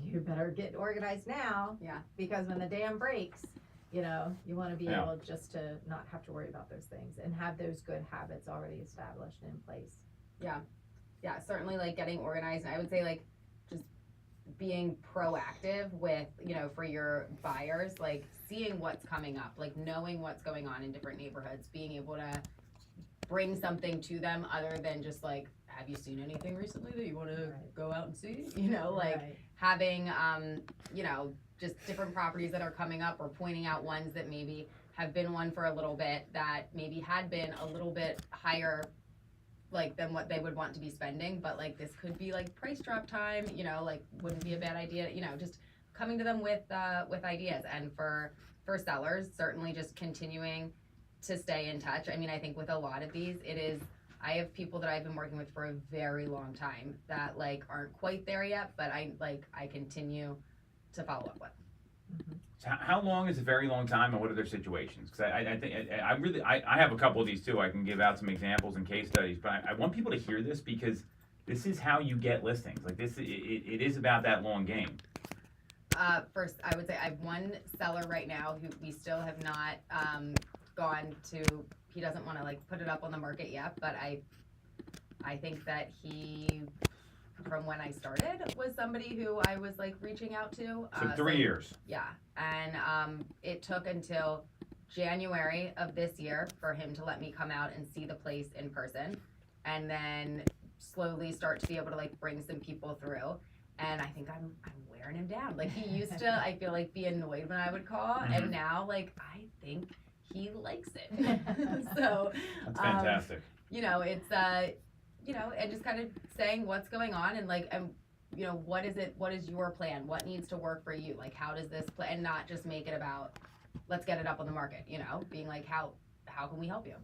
you better get organized now. Yeah. Because when the dam breaks, you want to be able just to not have to worry about those things and have those good habits already established in place. Yeah. Yeah, certainly like getting organized. And I would say like just being proactive with, you know, for your buyers, like seeing what's coming up, like knowing what's going on in different neighborhoods, being able to bring something to them other than just like, have you seen anything recently that you want to go out and see? You know, like having, you know, just different properties that are coming up or pointing out ones that maybe have been one for a little bit that maybe had been a little bit higher like than what they would want to be spending, but like this could be like price drop time, you know, like wouldn't be a bad idea, you know, just coming to them with ideas. And for sellers, certainly just continuing to stay in touch. I mean, I think with a lot of these, I have people that I've been working with for a very long time that like aren't quite there yet, but I continue to follow up with. So how long is a very long time, and what are their situations? Because I think I have a couple of these too. I can give out some examples and case studies, but I want people to hear this because this is how you get listings. Like this, it is about that long game. First, I would say I have one seller right now who we still have not gone to. He doesn't want to like put it up on the market yet, but I think that he, from when I started, was somebody who I was like reaching out to. So 3 years. Yeah, and it took until January of this year for him to let me come out and see the place in person, and then slowly start to be able to like bring some people through. And I think I'm wearing him down. Like he used to, I feel like, be annoyed when I would call, and now like I think he likes it. So that's fantastic. You know, it's you know, and just kind of saying what's going on and like, you know, what is your plan? What needs to work for you? Like, how does this play? And not just make it about, let's get it up on the market, you know, being like, how can we help you?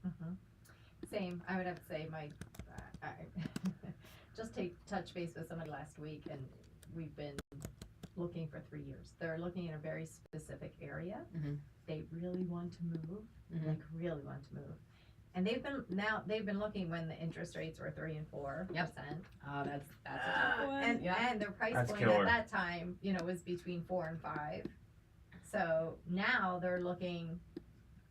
Mm-hmm. Same. I would have to say I just touch base with somebody last week, and we've been looking for 3 years. They're looking in a very specific area. Mm-hmm. They really want to move, mm-hmm. like really want to move. And they've been looking when the interest rates were 3% and 4%. Yep. Oh, that's a tough one. And their price That's point killer. at that time, you know, was between 4 and 5. So now they're looking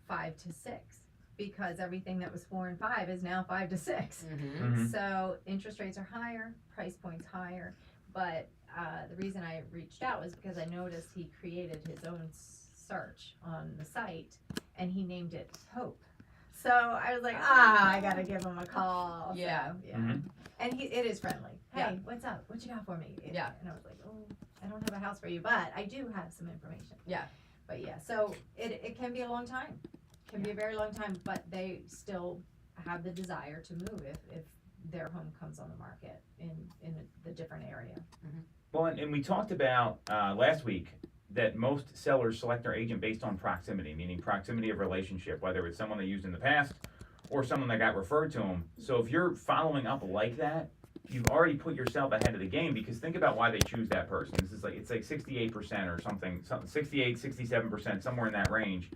5 to 6 because everything that was 4 and 5 is now 5 to 6. Mm-hmm. Mm-hmm. So interest rates are higher, price points higher. But the reason I reached out was because I noticed he created his own search on the site, and he named it Hope. So I was like, I gotta give him a call. Yeah. So, yeah. Mm-hmm. And it is friendly. Hey, Yeah. what's up? What you got for me? Yeah. And I was like, oh, I don't have a house for you, but I do have some information. Yeah. But yeah, so it can be a long time. It can be a very long time, but they still have the desire to move if their home comes on the market in the different area. Mm-hmm. Well, and we talked about last week that most sellers select their agent based on proximity, meaning proximity of relationship, whether it's someone they used in the past or someone that got referred to them. So if you're following up like that, you've already put yourself ahead of the game, because think about why they choose that person. This is like, it's like 68% or something 68, 67%, somewhere in that range.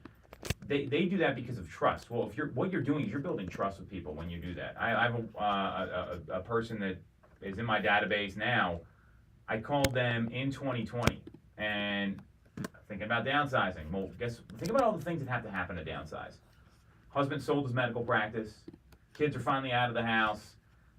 They do that because of trust. Well, what you're doing is you're building trust with people when you do that. I have a person that is in my database now. I called them in 2020 and thinking about downsizing. Well, think about all the things that have to happen to downsize. Husband sold his medical practice. Kids are finally out of the house.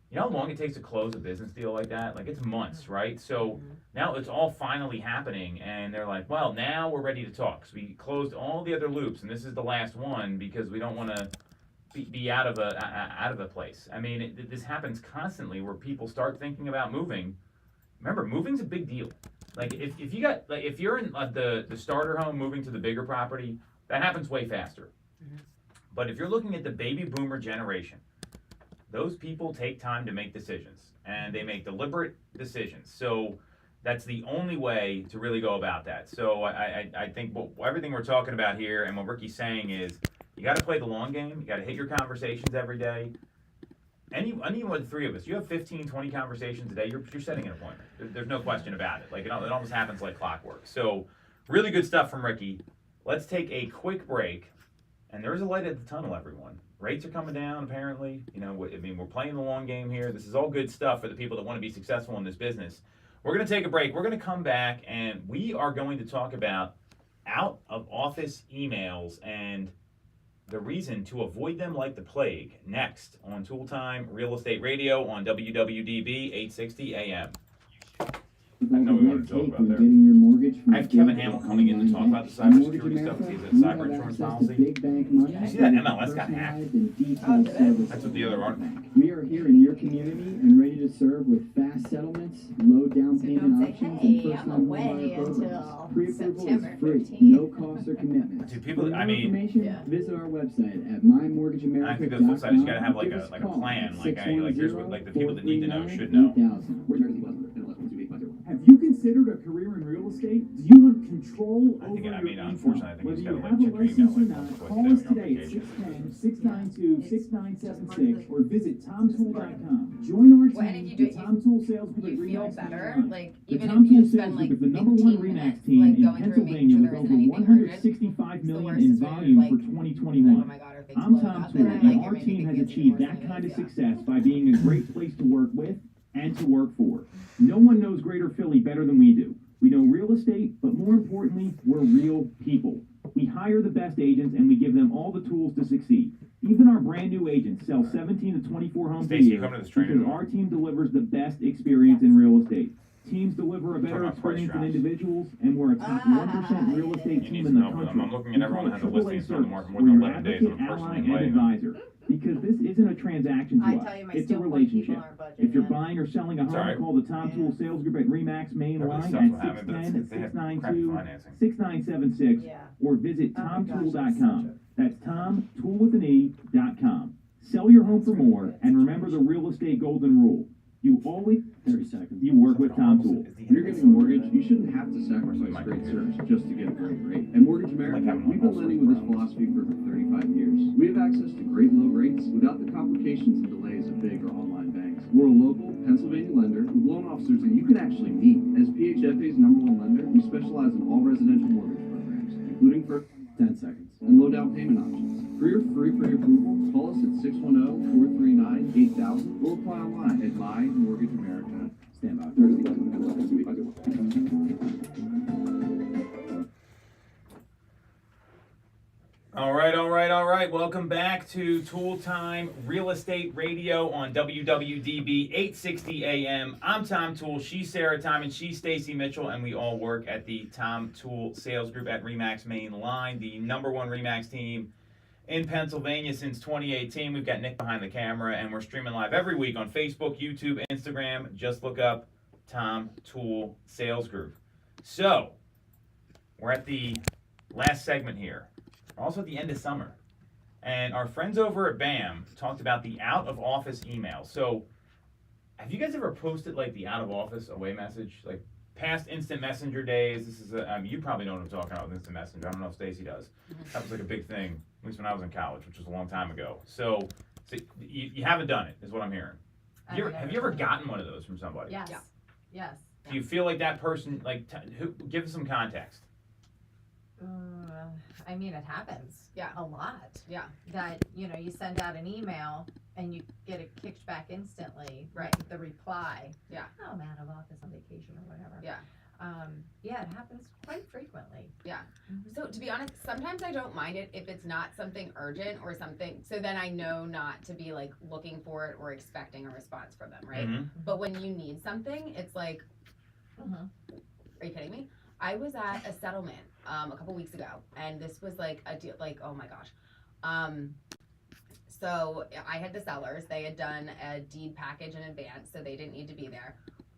You know how long it takes to close a business deal like that? Like, it's months, right? So now it's all finally happening, and they're like, well, now we're ready to talk. So we closed all the other loops, and this is the last one because we don't want to be out of a place. I mean, this happens constantly where people start thinking about moving. Remember, moving's a big deal. Like, if you're in the starter home moving to the bigger property, that happens way faster. Mm-hmm. But if you're looking at the baby boomer generation, those people take time to make decisions, and they make deliberate decisions. So that's the only way to really go about that. So I think everything we're talking about here and what Ricky's saying is you got to play the long game. You got to hit your conversations every day. Any one of the three of us, you have 15, 20 conversations a day, you're setting an appointment. There's no question about it. Like, it almost happens like clockwork. So really good stuff from Ricky. Let's take a quick break. And there is a light at the tunnel, everyone. Rates are coming down, apparently. You know, I mean, we're playing the long game here. This is all good stuff for the people that want to be successful in this business. We're going to take a break. We're going to come back, and we are going to talk about out-of-office emails and the reason to avoid them like the plague. Next on Toole Time Real Estate Radio on WWDB 860 AM. I know we want to talk about there. I have Kevin Hamill coming in to talk about the cybersecurity stuff. He's a cyber insurance policy. You see that MLS got hacked? That's what the other article. We are here in your community and ready to serve with fast settlements, low down payment options, and first-time homebuyer programs. Pre-approval is free, no cost or commitment. Dude, people, For more I mean, information, visit our website at mymortgageamerica.com. I think the flip side is you gotta have like a plan. Like here's what like the people that need to know should know. Have you considered a career in real estate? Do you want control over your Unfortunately, I think Whether you you just have gotta a like check your email license or like not, once call a us day on today at vacation. 610-692-6976 or visit TomToole.com. Join our Well, and if team, you do, the Tom Toole Sales Group at you feel Remax better, Online. like The even Tom if you Toole spend Sales like Group is the number 15 one Remax minutes, team like in going through making Pennsylvania sure with there over isn't anything urgent. 165 The million worst in is when you're volume like, for 2021. oh my God, are things I'm blowing Tom up? Toole, And then, and like, our you're team making has kids achieved more that than kind of it is, yeah. success by being a great place to work with and to work for. No one knows Greater Philly better than we do. We know real estate, but more importantly, we're real people. We hire the best agents and we give them all the tools to succeed. Even our brand new agents sell 17 to 24 homes a Stacey, you year come to this because training? our team delivers the best experience in real estate. Teams deliver a better Talking about price experience than drops. individuals, and we're a top 1% real estate You team need in some the help with country. them. I'm looking at everyone that has a We call listing it that's on the AAA market more We're than your 11 days. advocate, I'm ally, personally and inviting them. advisor. Because this isn't a transaction to I us. tell you, my It's a still point people relationship. aren't budging If you're yet. buying or selling a home, alright. call the Tom Toole Sales Group at Remax Main Remember the Line stuff at will happen, but it's 'cause they have crappy financing. 610-697-6976 Yeah. or visit Oh my gosh, that's TomToole.com. That's TomToole.com. Sell your home for more, and remember the real estate golden rule. You always 30 seconds. you work with Tom Toole. When you're getting a mortgage, you shouldn't have to sacrifice great service just to get a great rate. At Mortgage America, we've been lending with this philosophy for 35 years. We have access to great low rates without the complications and delays of big or online banks. We're a local Pennsylvania lender with loan officers that you can actually meet. As PHFA's #1 lender, we specialize in all residential mortgage programs, including first 10 seconds and low down payment options. For your free pre-approval, call us at 610-439-8000 or apply online at MyMortgageAmerica. Stand by. All right. Welcome back to Toole Time Real Estate Radio on WWDB 860 AM. I'm Tom Toole, she's Sarah Time, and she's Stacey Mitchell, and we all work at the Tom Toole Sales Group at Remax Main Line, the #1 Remax team in Pennsylvania since 2018. We've got Nick behind the camera, and we're streaming live every week on Facebook, YouTube, Instagram. Just look up Tom Toole Sales Group. So, we're at the last segment here. We're also at the end of summer. And our friends over at BAM talked about the out-of-office email. So, have you guys ever posted like the out-of-office away message? Like past instant messenger days. This is you probably know what I'm talking about with instant messenger. I don't know if Stacey does. That was like a big thing, at least when I was in college, which was a long time ago. So you haven't done it, is what I'm hearing. Have you ever gotten one of those from somebody? Yes. Yeah. Yes. Do you feel like that person, like, give us some context? I mean, it happens. Yeah. A lot. Yeah. That, you send out an email and you get it kicked back instantly. Right. The reply. Yeah. Oh, I'm out of office on vacation or whatever. Yeah. Yeah, it happens quite frequently. Yeah. So to be honest, sometimes I don't mind it if it's not something urgent or something. So then I know not to be like looking for it or expecting a response from them, right? Mm-hmm. But when you need something, it's like, are you kidding me? I was at a settlement a couple weeks ago, and this was like a deal, like, oh my gosh. So I had the sellers. They had done a deed package in advance, so they didn't need to be there.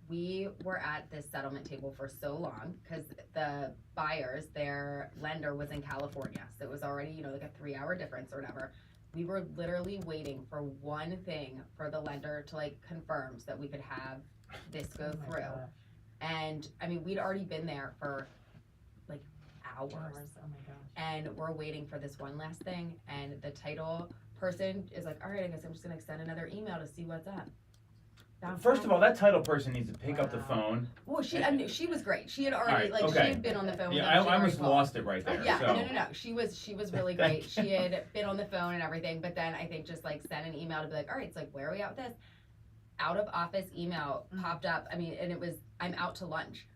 We were at this settlement table for so long because the buyers, their lender was in California. So it was already, like a 3-hour difference or whatever. We were literally waiting for one thing for the lender to like confirm so that we could have this go through. God. And I mean, we'd already been there for like hours. Oh my gosh. And we're waiting for this one last thing. And the title person is like, all right, I guess I'm just going to send another email to see what's up. First of all, that title person needs to pick up the phone. Well, she was great. She had already right, she had been on the phone with them. I almost lost it right there. Yeah, so. no. She was really great. She had been on the phone and everything, but then I think just like sent an email to be like, all right, it's like, where are we at with this? Out of office email popped up. I mean, and it was, I'm out to lunch.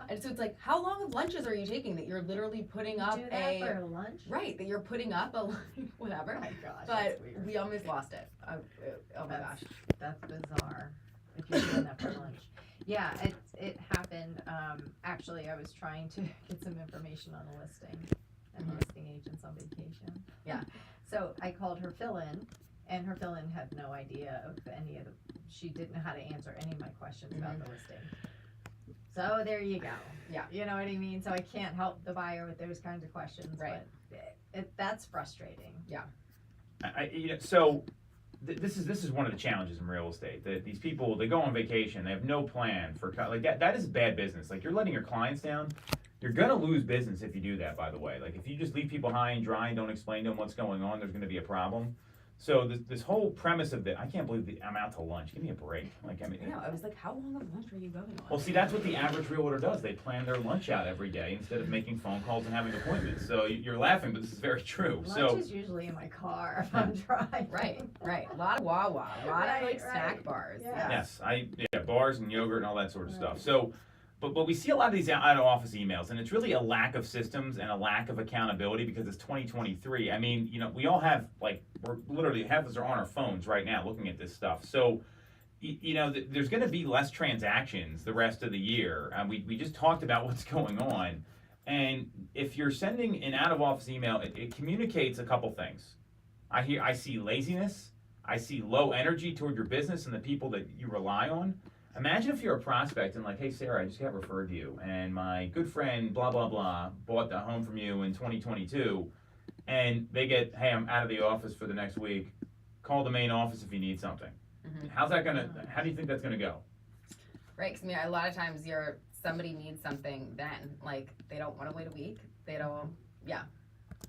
And so it's like, how long of lunches are you taking that you're literally putting up Do that for lunch? right, that you're putting up a whatever. Oh my gosh, But that's weird. we almost lost it. Oh my gosh. That's bizarre. If you're doing that for lunch. Yeah, it happened. Actually, I was trying to get some information on a listing, and the listing agent's on vacation. Yeah. So I called her fill-in, and her fill-in had no idea of any of the. She didn't know how to answer any of my questions about the listing. So there you go. Yeah. You know what I mean? So I can't help the buyer with those kinds of questions. Right. But that's frustrating. Yeah. So this is one of the challenges in real estate. That these people, they go on vacation, they have no plan for like that. That is bad business. Like, you're letting your clients down. You're gonna lose business if you do that. By the way, like, if you just leave people high and dry and don't explain to them what's going on, there's gonna be a problem. So this whole premise of I can't believe I'm out to lunch. Give me a break. Like, I mean, I know. I was like, how long of lunch are you going on? well, see, that's what the average realtor does. They plan their lunch out every day instead of making phone calls and having appointments. So you're laughing, but this is very true. Lunch is usually in my car if I'm driving. Right. A lot of Wawa, a lot of like snack bars. Yeah. Yes, bars and yogurt and all that sort of stuff. So, but we see a lot of these out of office emails, and it's really a lack of systems and a lack of accountability because it's 2023. I mean, we all have, like, we're literally half of us are on our phones right now looking at this stuff. So, there's going to be less transactions the rest of the year. We just talked about what's going on, and if you're sending an out of office email, it communicates a couple things. I see laziness. I see low energy toward your business and the people that you rely on. Imagine if you're a prospect and like, hey, Sarah, I just got referred to you, and my good friend, blah, blah, blah, bought the home from you in 2022, and they get, hey, I'm out of the office for the next week. Call the main office if you need something. Mm-hmm. How do you think that's going to go? Right, because a lot of times somebody needs something then, like, they don't want to wait a week. They don't, yeah.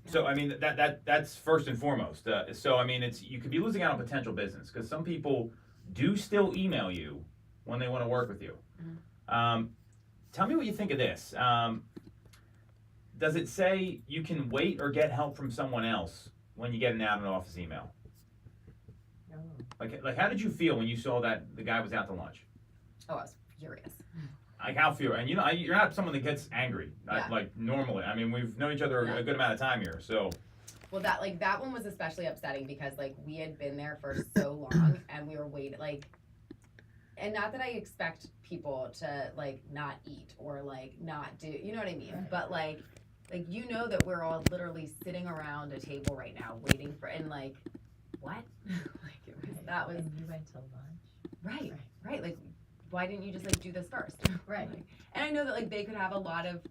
So, I mean, that's first and foremost. So, I mean, you could be losing out on potential business because some people do still email you when they want to work with you. Mm-hmm. Tell me what you think of this. Does it say you can wait or get help from someone else when you get an out of office email? No. Like, how did you feel when you saw that the guy was out to lunch? Oh, I was furious. Like, how furious? And you're not someone that gets angry, like normally. I mean, we've known each other a good amount of time here, so. Well, that one was especially upsetting because, like, we had been there for so long and we were waiting, like, and not that I expect people to, like, not eat or, like, not do, you know what I mean? Right. But, like, that we're all literally sitting around a table right now waiting for, and, like, what? And you went to lunch. Right. Like, why didn't you just, like, do this first? Right. Like, and I know that, like, they could have a lot of,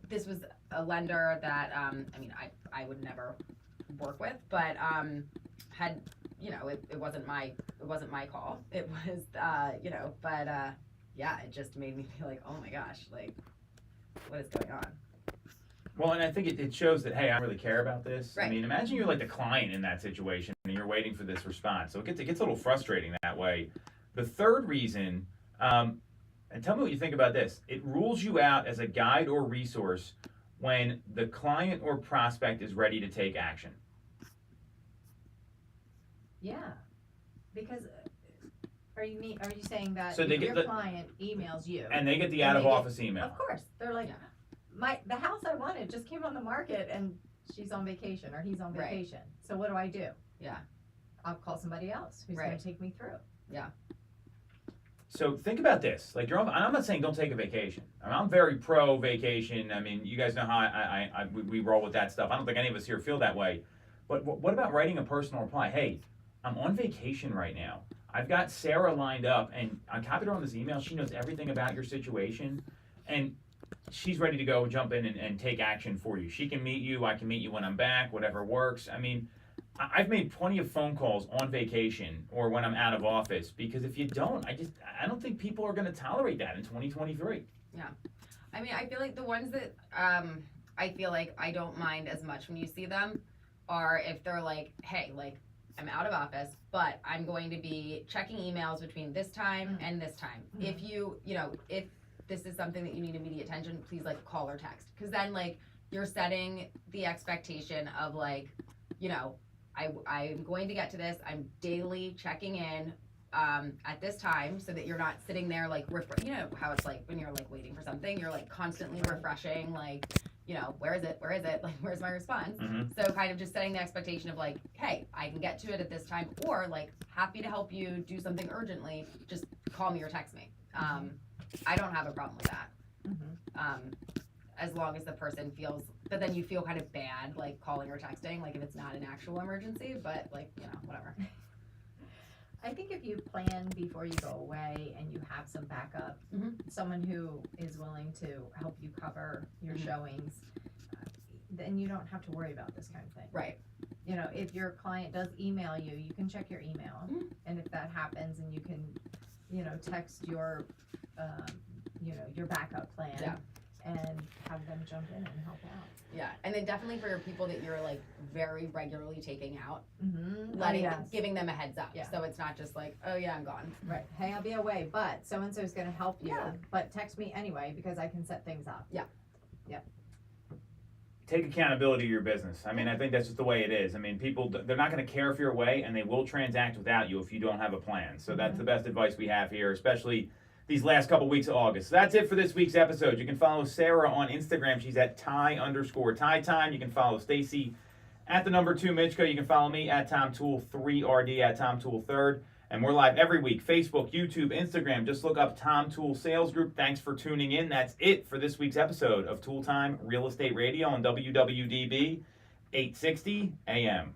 this was a lender that, I would never work with, but, had, it wasn't my call. It was, it just made me feel like, oh my gosh, like, what is going on? Well, and I think it shows that, hey, I really care about this. Right. I mean, imagine you're like the client in that situation and you're waiting for this response. So it gets a little frustrating that way. The third reason, and tell me what you think about this, it rules you out as a guide or resource when the client or prospect is ready to take action. Yeah, because are you saying that So if your client emails you and they get the out of office email? Of course, they're like, the house I wanted just came on the market and she's on vacation or he's on vacation. Right. So what do I do? Yeah, I'll call somebody else who's going to take me through. Yeah. So think about this. Like, I'm not saying don't take a vacation. I'm very pro vacation. I mean, you guys know how we roll with that stuff. I don't think any of us here feel that way. But what about writing a personal reply? Hey, I'm on vacation right now. I've got Sarah lined up, and I copied her on this email. She knows everything about your situation, and she's ready to go jump in and take action for you. She can meet you. I can meet you when I'm back, whatever works. I mean, I've made plenty of phone calls on vacation or when I'm out of office, because if you don't, I don't think people are going to tolerate that in 2023. Yeah. I mean, I feel like the ones that I feel like I don't mind as much when you see them are if they're like, hey, like, I'm out of office, but I'm going to be checking emails between this time and this time. Mm-hmm. If if this is something that you need immediate attention, please, like, call or text. Because then, like, you're setting the expectation of, like, I'm going to get to this. I'm daily checking in at this time so that you're not sitting there like, you know how it's like when you're like waiting for something, you're like constantly refreshing, like, you know, where is it? Like, where's my response? So kind of just setting the expectation of like, hey, I can get to it at this time, or like, happy to help you do something urgently, just call me or text me. I don't have a problem with that. As long as the person feels, but then you feel kind of bad, like calling or texting, like if it's not an actual emergency, but like, you know, whatever. I think if you plan before you go away and you have some backup, someone who is willing to help you cover your showings, then you don't have to worry about this kind of thing. Right. You know, if your client does email you, you can check your email, and if that happens, and you can, you know, text your, you know, your backup plan, and have them jump in and help out. Yeah, and then definitely for your people that you're like very regularly taking out, giving them a heads up, so it's not just like, oh yeah, I'm gone. Right. Hey, I'll be away, but so and so is going to help you. But text me anyway because I can set things up. Yeah. Yep. Take accountability of your business. I mean, I think that's just the way it is. I mean, people, they're not going to care if you're away, and they will transact without you if you don't have a plan. So that's the best advice we have here, especially these last couple weeks of August. So that's it for this week's episode. You can follow Sarah on Instagram. She's at Ty_Ty Time. You can follow Stacy at _2 Mitchko. You can follow me at TomToole3RD at TomToole3rd. And we're live every week. Facebook, YouTube, Instagram. Just look up Tom Toole Sales Group. Thanks for tuning in. That's it for this week's episode of Toole Time Real Estate Radio on WWDB 860 AM.